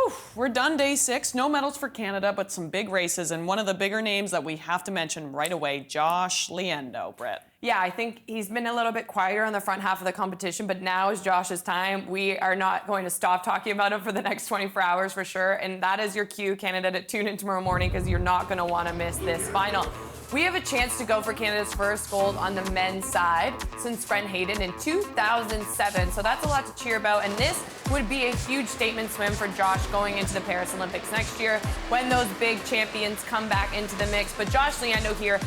Whew, we're done day 6. No medals for Canada, but some big races. And one of the bigger names that we have to mention right away, Josh Leando, Britt. Yeah, I think he's been a little bit quieter on the front half of the competition, but now is Josh's time. We are not going to stop talking about him for the next 24 hours for sure. And that is your cue, Canada, to tune in tomorrow morning because you're not going to want to miss this final. We have a chance to go for Canada's first gold on the men's side since Brent Hayden in 2007. So that's a lot to cheer about. And this would be a huge statement swim for Josh going into the Paris Olympics next year when those big champions come back into the mix. But Josh Leando here,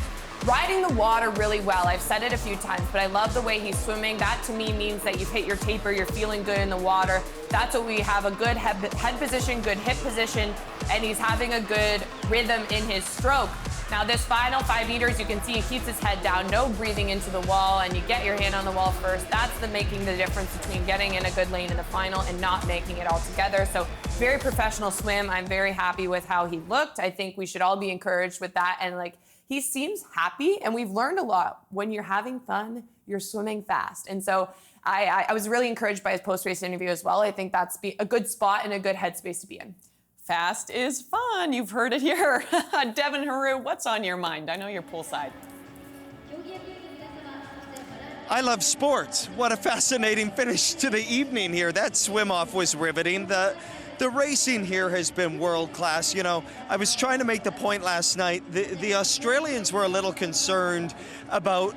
riding the water really well. I've said it a few times, but I love the way he's swimming. That to me means that you've hit your taper, you're feeling good in the water. That's what we have, a good head position, good hip position, and he's having a good rhythm in his stroke. Now this final 5 meters, you can see he keeps his head down, no breathing into the wall, and you get your hand on the wall first. That's making the difference between getting in a good lane in the final and not making it all together. So very professional swim. I'm very happy with how he looked. I think we should all be encouraged with that. And he seems happy, and we've learned a lot. When you're having fun, you're swimming fast. And so I was really encouraged by his post-race interview as well. I think that's a good spot and a good headspace to be in. Fast is fun. You've heard it here. Devin Haru, what's on your mind? I know you're poolside. I love sports. What a fascinating finish to the evening here. That swim-off was riveting. The racing here has been world-class. You know, I was trying to make the point last night. The Australians were a little concerned about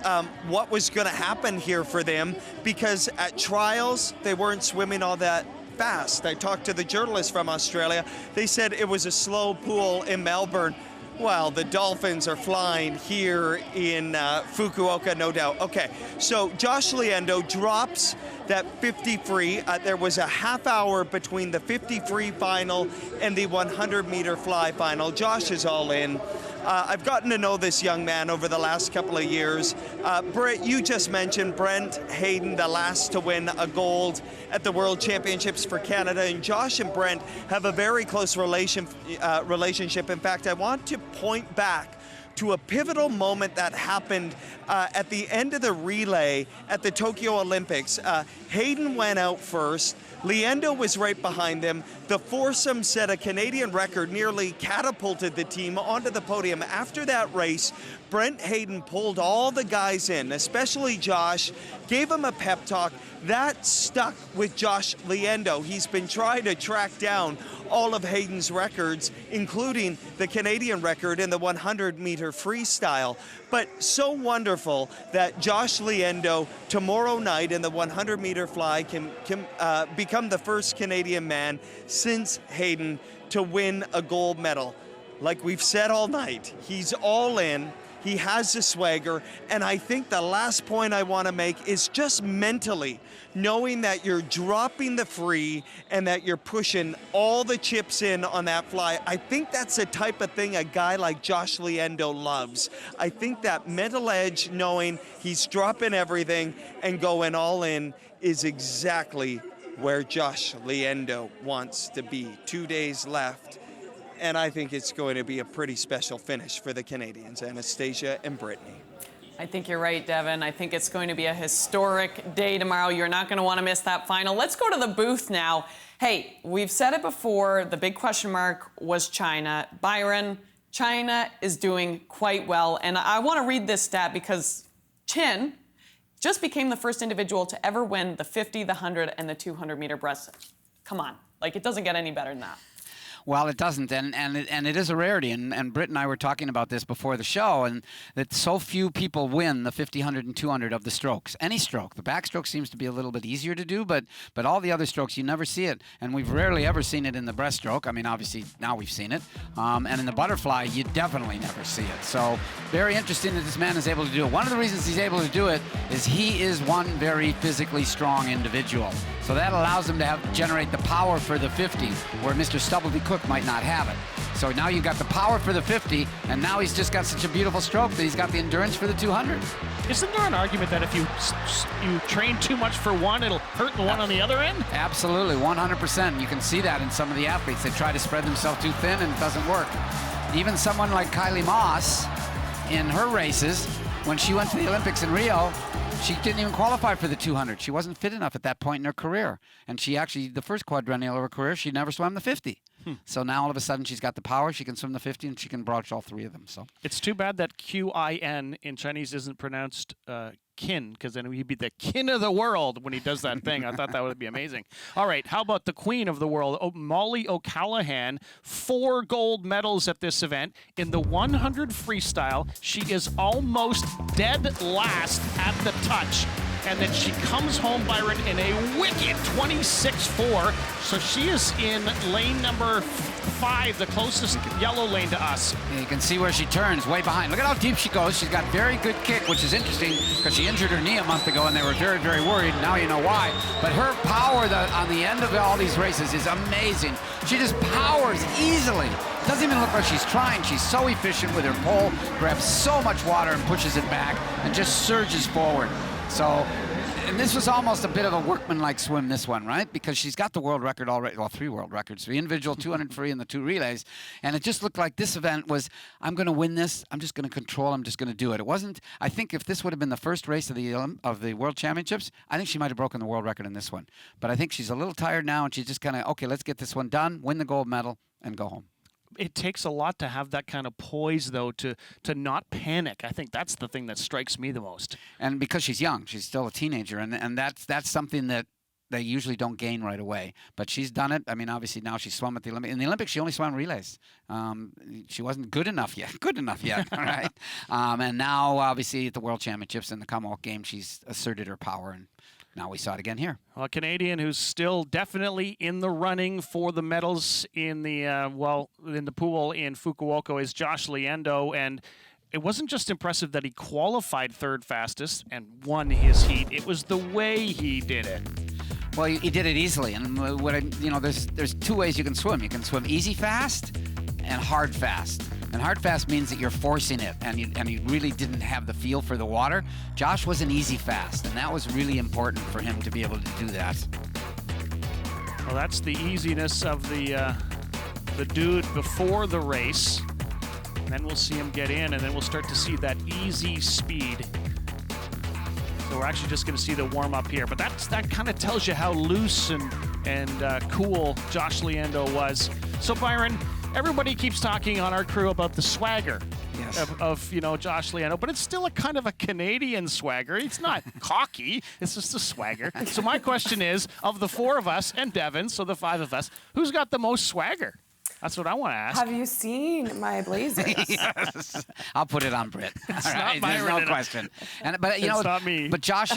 what was going to happen here for them because at trials, they weren't swimming all that fast. I talked to the journalists from Australia. They said it was a slow pool in Melbourne. Well, the Dolphins are flying here in Fukuoka, no doubt. Okay, so Josh Leando drops that 50 free. There was a half hour between the 50 free final and the 100-meter fly final. Josh is all in. I've gotten to know this young man over the last couple of years. Britt, you just mentioned Brent Hayden, the last to win a gold at the World Championships for Canada, and Josh and Brent have a very close relationship. In fact, I want to point back to a pivotal moment that happened at the end of the relay at the Tokyo Olympics. Hayden went out first. Leando was right behind them. The foursome set a Canadian record, nearly catapulted the team onto the podium. After that race, Brent Hayden pulled all the guys in, especially Josh, gave him a pep talk. That stuck with Josh Leando. He's been trying to track down all of Hayden's records, including the Canadian record in the 100-meter freestyle. But so wonderful that Josh Leando tomorrow night in the 100-meter fly can become the first Canadian man since Hayden to win a gold medal. Like we've said all night, he's all in. He has the swagger, and I think the last point I want to make is just mentally knowing that you're dropping the free and that you're pushing all the chips in on that fly. I think that's the type of thing a guy like Josh Leando loves. I think that mental edge, knowing he's dropping everything and going all in, is exactly where Josh Leando wants to be. 2 days left. And I think it's going to be a pretty special finish for the Canadians, Anastasia and Brittany. I think you're right, Devin. I think it's going to be a historic day tomorrow. You're not going to want to miss that final. Let's go to the booth now. Hey, we've said it before. The big question mark was China. Byron, China is doing quite well. And I want to read this stat because Chin just became the first individual to ever win the 50, the 100, and the 200-meter breast. Come on. It doesn't get any better than that. Well, it doesn't, and it is a rarity, and Britt and I were talking about this before the show, and that so few people win the 50, 100, and 200 of the strokes. Any stroke. The backstroke seems to be a little bit easier to do, but all the other strokes, you never see it, and we've rarely ever seen it in the breaststroke. I mean, obviously, now we've seen it, and in the butterfly, you definitely never see it. So, very interesting that this man is able to do it. One of the reasons he's able to do it is he is one very physically strong individual. So that allows him to generate the power for the 50, where Mr. Stubblety Cook might not have it. So now you've got the power for the 50, and now he's just got such a beautiful stroke that he's got the endurance for the 200. Isn't there an argument that if you train too much for one, it'll hurt the one on the other end? Absolutely, 100%. You can see that in some of the athletes. They try to spread themselves too thin, and it doesn't work. Even someone like Kylie Masse, in her races, when she went to the Olympics in Rio, she didn't even qualify for the 200. She wasn't fit enough at that point in her career. And she actually, the first quadrennial of her career, she never swam the 50. So now all of a sudden she's got the power, she can swim the 50, and she can broach all 3 of them. So It's too bad that Q-I-N in Chinese isn't pronounced kin, because then he'd be the kin of the world when he does that thing. I thought that would be amazing. All right, how about the queen of the world, Molly O'Callaghan? 4 gold medals at this event. In the 100 freestyle, she is almost dead last at the touch. And then she comes home, Byron, in a wicked 26-4. So she is in lane number 5, the closest yellow lane to us. you can see where she turns, way behind. Look at how deep she goes. She's got very good kick, which is interesting because she injured her knee a month ago, and they were very, very worried. Now you know why. But her power on the end of all these races is amazing. She just powers easily. Doesn't even look like she's trying. She's so efficient with her pole, grabs so much water and pushes it back, and just surges forward. So, and this was almost a bit of a workman-like swim, this one, right? Because she's got the world record already, well, 3 world records, the individual 200 free and the 2 relays. And it just looked like this event was, I'm going to win this. I'm just going to control. I'm just going to do it. It wasn't, I think if this would have been the first race of the World Championships, I think she might have broken the world record in this one. But I think she's a little tired now, and she's just kind of, okay, let's get this one done, win the gold medal, and go home. It takes a lot to have that kind of poise, though, to not panic. I think that's the thing that strikes me the most. And because she's young, she's still a teenager, and that's something that they usually don't gain right away. But she's done it. I mean, obviously now she's swum at the Olympics. In the Olympics, she only swam relays. She wasn't good enough yet, all right? And now, obviously, at the World Championships and the Commonwealth Games, she's asserted her power, and now we saw it again here. A Canadian who's still definitely in the running for the medals in the in the pool in Fukuoka is Josh Leando, and it wasn't just impressive that he qualified 3rd fastest and won his heat. It was the way he did it. Well, he did it easily, and there's 2 ways you can swim. You can swim easy fast and hard fast. And hard fast means that you're forcing it, and you really didn't have the feel for the water. Josh was an easy fast, and that was really important for him to be able to do that. Well, that's the easiness of the dude before the race. And then we'll see him get in, and then we'll start to see that easy speed. So we're actually just going to see the warm-up here. But that kind of tells you how loose and cool Josh Leando was. So, Byron, everybody keeps talking on our crew about the swagger of Josh Leando, but it's still a kind of a Canadian swagger. It's not cocky. It's just a swagger. So my question is, of the 4 of us and Devin, so the 5 of us, who's got the most swagger? That's what I want to ask. Have you seen my blazers? Yes. I'll put it on Britt. It's all right, not there's no question. But it's not me. But Josh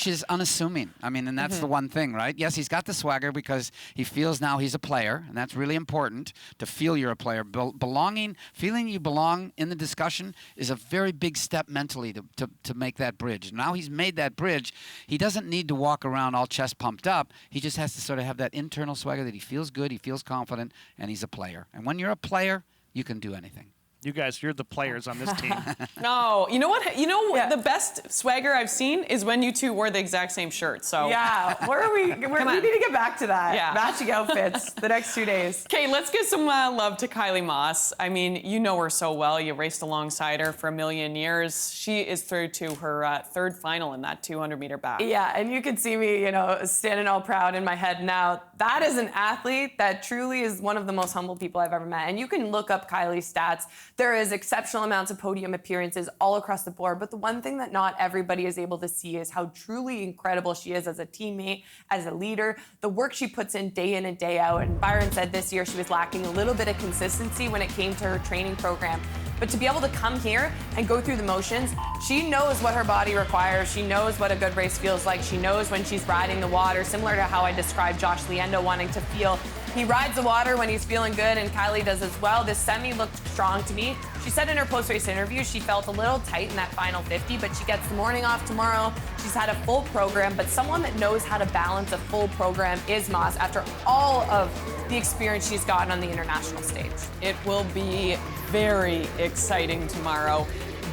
is unassuming. I mean, and that's the one thing, right? Yes, he's got the swagger because he feels now he's a player, and that's really important to feel you're a player. Belonging, feeling you belong in the discussion is a very big step mentally to make that bridge. Now he's made that bridge. He doesn't need to walk around all chest pumped up. He just has to sort of have that internal swagger that he feels good, he feels confident, and he's a player. And when you're a player, you can do anything. You guys, you're the players on this team. No, you know what? The best swagger I've seen is when you 2 wore the exact same shirt. So Yeah, we need to get back to that. Yeah. Matching outfits the next 2 days. Okay, let's give some love to Kylie Masse. I mean, you know her so well. You raced alongside her for a million years. She is through to her 3rd final in that 200-meter back. Yeah, and you can see me, standing all proud in my head now. That is an athlete that truly is one of the most humble people I've ever met. And you can look up Kylie's stats. There is exceptional amounts of podium appearances all across the board, but the one thing that not everybody is able to see is how truly incredible she is as a teammate, as a leader, the work she puts in and day out. And Byron said this year she was lacking a little bit of consistency when it came to her training program. But to be able to come here and go through the motions, she knows what her body requires. She knows what a good race feels like. She knows when she's riding the water, similar to how I described Josh Leando wanting to feel. He rides the water when he's feeling good, and Kylie does as well. This semi looked strong to me. She said in her post-race interview she felt a little tight in that final 50, but she gets the morning off tomorrow. She's had a full program, but someone that knows how to balance a full program is Masse after all of the experience she's gotten on the international stage. It will be very exciting tomorrow.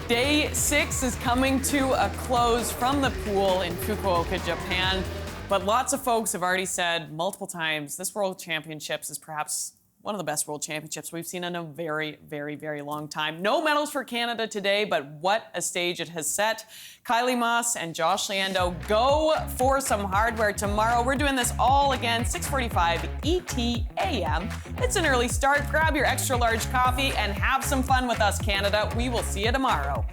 Day 6 is coming to a close from the pool in Fukuoka, Japan. But lots of folks have already said multiple times this World Championships is perhaps one of the best world championships we've seen in a very, very, very long time. No medals for Canada today, but what a stage it has set. Kylie Masse and Josh Leando go for some hardware tomorrow. We're doing this all again, 6:45 ET AM. It's an early start. Grab your extra large coffee and have some fun with us, Canada. We will see you tomorrow.